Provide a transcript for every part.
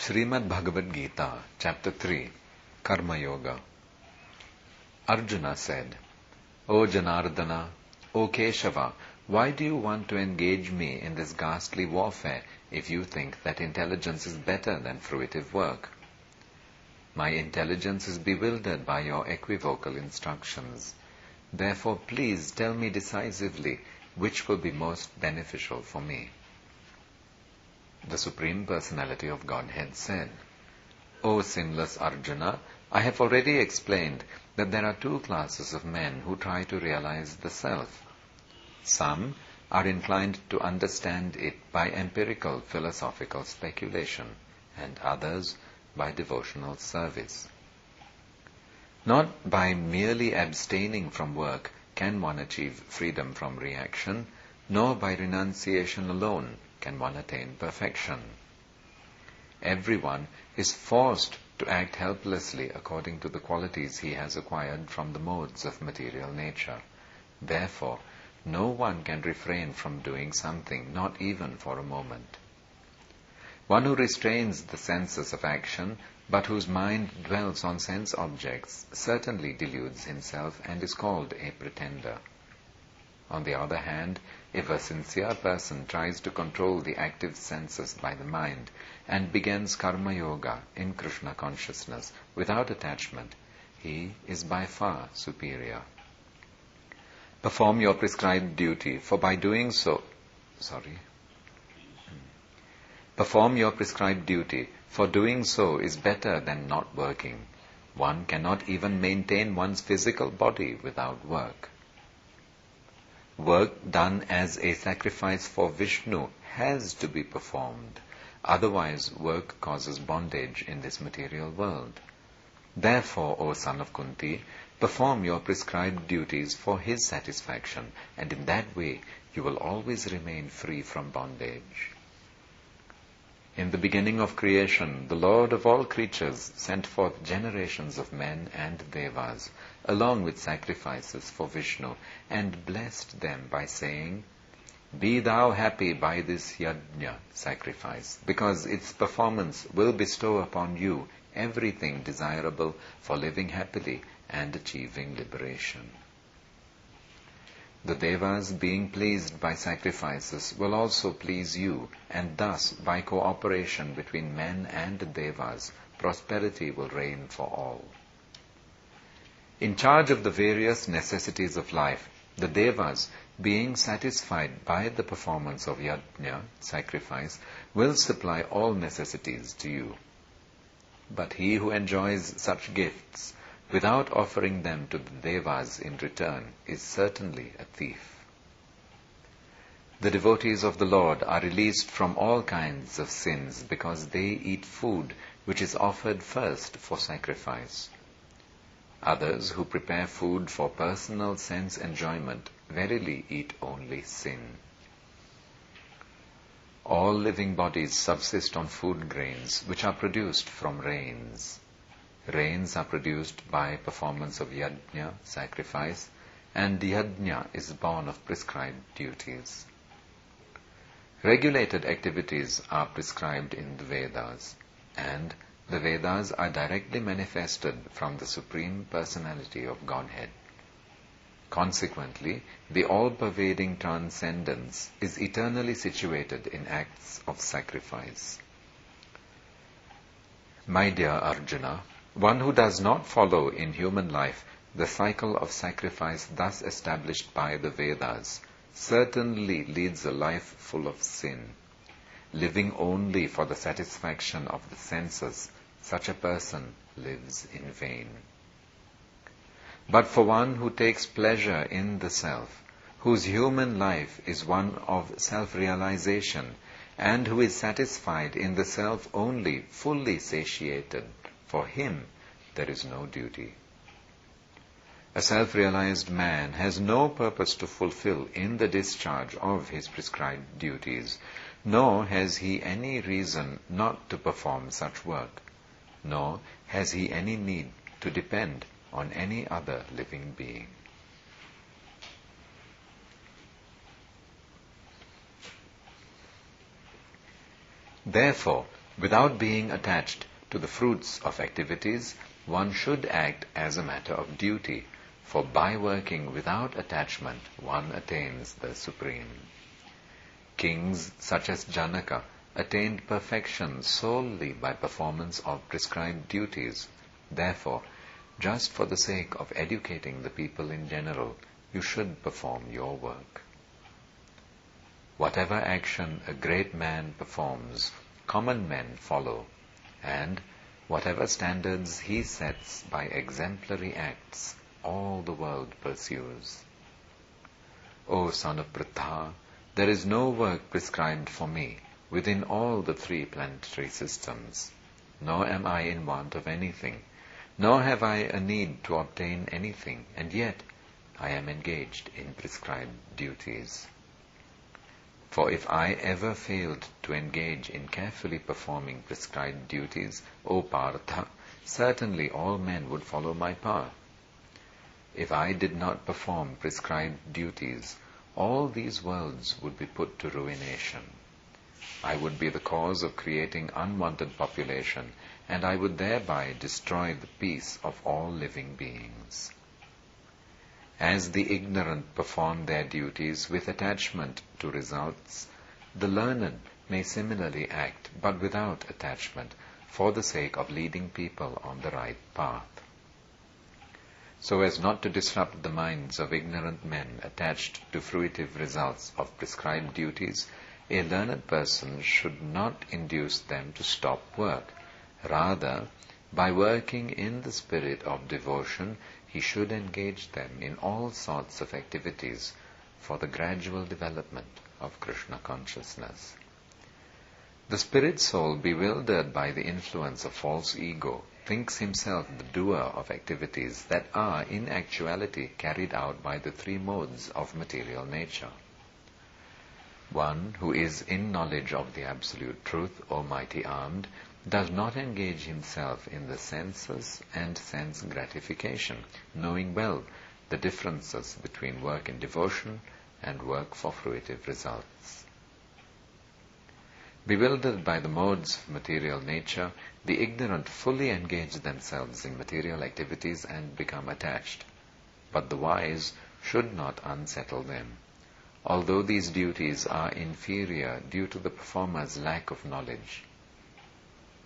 Shrimad Bhagavad Gita, Chapter 3, Karma Yoga. Arjuna said, O Janardana, O Keshava, why do you want to engage me in this ghastly warfare if you think that intelligence is better than fruitive work? My intelligence is bewildered by your equivocal instructions. Therefore, please tell me decisively which will be most beneficial for me. The Supreme Personality of Godhead said, O sinless Arjuna, I have already explained that there are two classes of men who try to realize the self. Some are inclined to understand it by empirical philosophical speculation, and others by devotional service. Not by merely abstaining from work can one achieve freedom from reaction, nor by renunciation alone can one attain perfection. Everyone is forced to act helplessly according to the qualities he has acquired from the modes of material nature. Therefore, no one can refrain from doing something, not even for a moment. One who restrains the senses of action, but whose mind dwells on sense objects, certainly deludes himself and is called a pretender. On the other hand, if a sincere person tries to control the active senses by the mind and begins karma yoga in Krishna consciousness without attachment, he is by far superior. Perform your prescribed duty, for by doing so, Perform your prescribed duty, for doing so is better than not working. One cannot even maintain one's physical body without work. Work done as a sacrifice for Vishnu has to be performed. Otherwise, work causes bondage in this material world. Therefore, O son of Kunti, perform your prescribed duties for his satisfaction, and in that way you will always remain free from bondage. In the beginning of creation, the Lord of all creatures sent forth generations of men and devas, along with sacrifices for Vishnu, and blessed them by saying, Be thou happy by this yajna sacrifice, because its performance will bestow upon you everything desirable for living happily and achieving liberation. The devas, being pleased by sacrifices, will also please you, and thus, by cooperation between men and devas, prosperity will reign for all. In charge of the various necessities of life, the devas, being satisfied by the performance of yajna, sacrifice, will supply all necessities to you. But he who enjoys such gifts without offering them to the devas in return is certainly a thief. The devotees of the Lord are released from all kinds of sins because they eat food which is offered first for sacrifice. Others who prepare food for personal sense enjoyment verily eat only sin. All living bodies subsist on food grains which are produced from rains. Rains are produced by performance of yajna, sacrifice, and yajna is born of prescribed duties. Regulated activities are prescribed in the Vedas, and the Vedas are directly manifested from the Supreme Personality of Godhead. Consequently, the all-pervading transcendence is eternally situated in acts of sacrifice. My dear Arjuna, one who does not follow in human life the cycle of sacrifice thus established by the Vedas certainly leads a life full of sin. Living only for the satisfaction of the senses, such a person lives in vain. But for one who takes pleasure in the self, whose human life is one of self-realization, and who is satisfied in the self only, fully satiated, for him there is no duty. A self-realized man has no purpose to fulfill in the discharge of his prescribed duties, nor has he any reason not to perform such work, nor has he any need to depend on any other living being. Therefore, Without being attached to the fruits of activities, one should act as a matter of duty, for by working without attachment, one attains the supreme. Kings such as Janaka attained perfection solely by performance of prescribed duties. Therefore, just for the sake of educating the people in general, you should perform your work. Whatever action a great man performs, common men follow, and whatever standards he sets by exemplary acts, all the world pursues. O son of Pritha, there is no work prescribed for me within all the three planetary systems, nor am I in want of anything, nor have I a need to obtain anything, and yet I am engaged in prescribed duties. For if I ever failed to engage in carefully performing prescribed duties, O Partha, certainly all men would follow my path. If I did not perform prescribed duties, all these worlds would be put to ruination. I would be the cause of creating unwanted population, and I would thereby destroy the peace of all living beings. As the ignorant perform their duties with attachment to results, the learned may similarly act, but without attachment, for the sake of leading people on the right path. So as not to disrupt the minds of ignorant men attached to fruitive results of prescribed duties, a learned person should not induce them to stop work. Rather, by working in the spirit of devotion, he should engage them in all sorts of activities for the gradual development of Krishna consciousness. The spirit soul, bewildered by the influence of false ego, thinks himself the doer of activities that are in actuality carried out by the three modes of material nature. One who is in knowledge of the absolute truth, or mighty armed, does not engage himself in the senses and sense gratification, knowing well the differences between work in devotion and work for fruitive results. Bewildered by the modes of material nature, the ignorant fully engage themselves in material activities and become attached. But the wise should not unsettle them, although these duties are inferior due to the performer's lack of knowledge.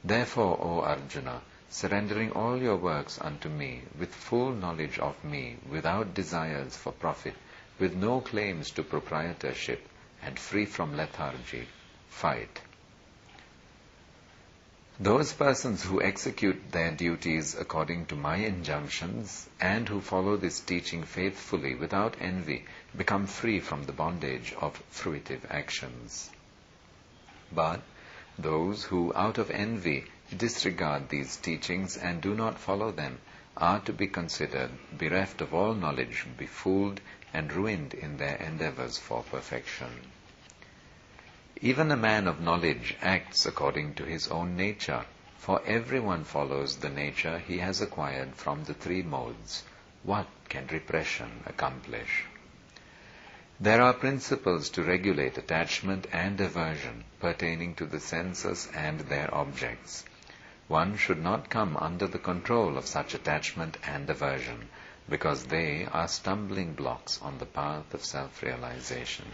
Therefore, O Arjuna, surrendering all your works unto me, with full knowledge of me, without desires for profit, with no claims to proprietorship, and free from lethargy, fight. Those persons who execute their duties according to my injunctions and who follow this teaching faithfully without envy become free from the bondage of fruitive actions. But those who out of envy disregard these teachings and do not follow them are to be considered bereft of all knowledge, befooled and ruined in their endeavors for perfection. Even a man of knowledge acts according to his own nature, for everyone follows the nature he has acquired from the three modes. What can repression accomplish? There are principles to regulate attachment and aversion pertaining to the senses and their objects. One should not come under the control of such attachment and aversion, because they are stumbling blocks on the path of self-realization.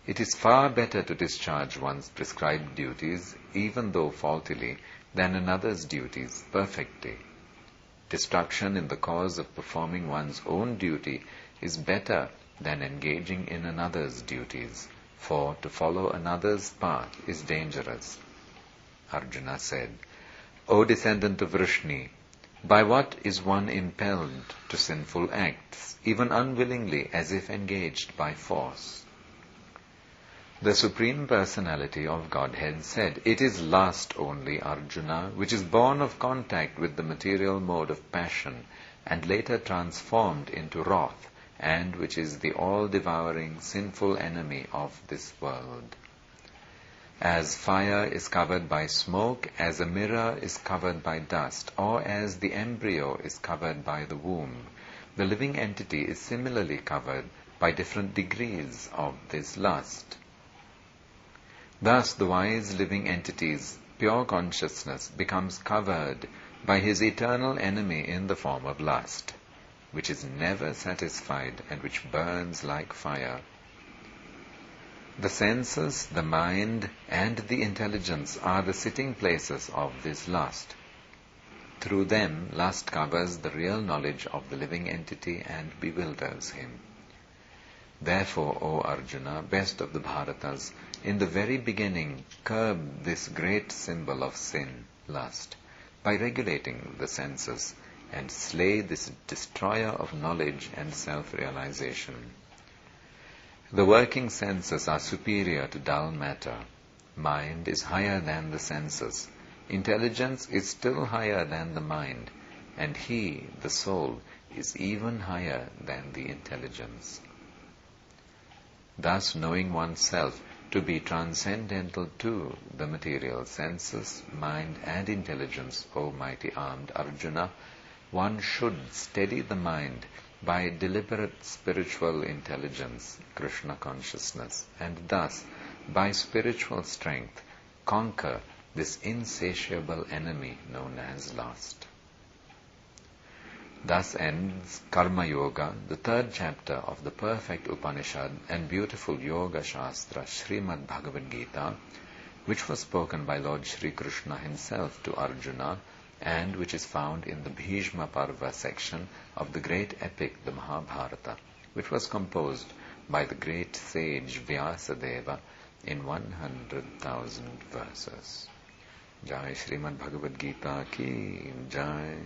It is far better to discharge one's prescribed duties, even though faultily, than another's duties perfectly. Destruction in the cause of performing one's own duty is better than engaging in another's duties, for to follow another's path is dangerous. Arjuna said, O descendant of Vrishni, by what is one impelled to sinful acts, even unwillingly as if engaged by force? The Supreme Personality of Godhead said, It is lust only, Arjuna, which is born of contact with the material mode of passion and later transformed into wrath, and which is the all-devouring sinful enemy of this world. As fire is covered by smoke, as a mirror is covered by dust, or as the embryo is covered by the womb, the living entity is similarly covered by different degrees of this lust. Thus the wise living entity's pure consciousness becomes covered by his eternal enemy in the form of lust, which is never satisfied and which burns like fire. The senses, the mind, and the intelligence are the sitting places of this lust. Through them, lust covers the real knowledge of the living entity and bewilders him. Therefore, O Arjuna, best of the Bharatas, in the very beginning curb this great symbol of sin, lust, by regulating the senses, and slay this destroyer of knowledge and self-realization. The working senses are superior to dull matter. Mind is higher than the senses. Intelligence is still higher than the mind, and he, the soul, is even higher than the intelligence. Thus, knowing oneself to be transcendental to the material senses, mind, and intelligence, O mighty armed Arjuna, one should steady the mind by deliberate spiritual intelligence, Krishna consciousness, and thus, by spiritual strength, conquer this insatiable enemy known as lust. Thus ends Karma Yoga, the third chapter of the perfect Upanishad and beautiful Yoga Shastra, Shrimad Bhagavad Gita, which was spoken by Lord Shri Krishna himself to Arjuna, and which is found in the Bhishma Parva section of the great epic, the Mahabharata, which was composed by the great sage Vyasadeva in 100,000 verses. Jai Shrimad Bhagavad Gita ki Jai.